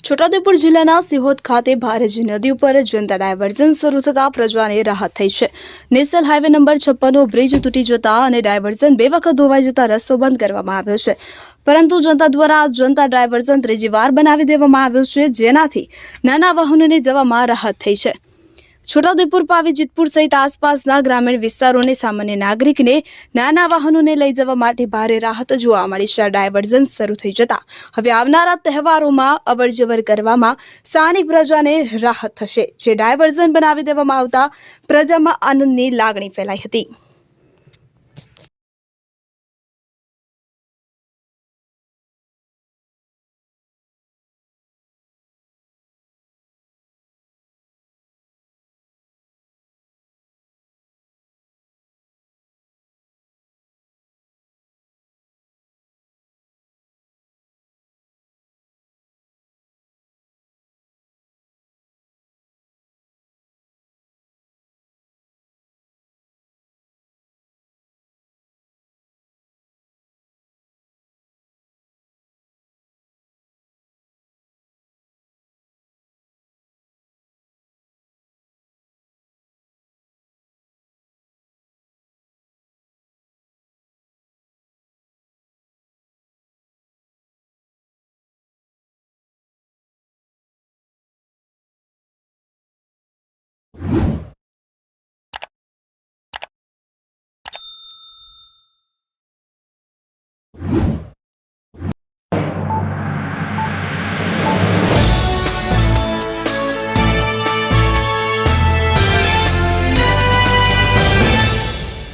છોટાઉદેપુર જિલ્લાના સિહોદ ખાતે ભારેજી નદી ઉપર જનતા ડાયવર્ઝન શરૂ થતા પ્રજાને રાહત થઈ છે। નેશનલ હાઈવે નંબર 56નો બ્રિજ તૂટી જતા અને ડાયવર્ઝન 2 વખત ધોવાઈ જતા રસ્તો બંધ કરવામાં આવ્યો છે, પરંતુ જનતા દ્વારા જનતા ડાયવર્ઝન ત્રીજી વાર બનાવી દેવામાં આવ્યો છે, જેનાથી નાના વાહનોને જવામાં રાહત થઈ છે। છોટાઉદેપુર, પાવી, જેતપુર સહિત આસપાસના ગ્રામીણ વિસ્તારોને સામાન્ય નાગરિકને નાના વાહનોને લઈ જવા માટે ભારે રાહત જોવા મળી છે। ડાયવર્ઝન શરૂ થઈ જતા હવે આવનારા તહેવારોમાં અવરજવર કરવામાં સ્થાનિક પ્રજાને રાહત થશે, જે ડાયવર્ઝન બનાવી દેવામાં આવતા પ્રજામાં આનંદની લાગણી ફેલાઈ હતી।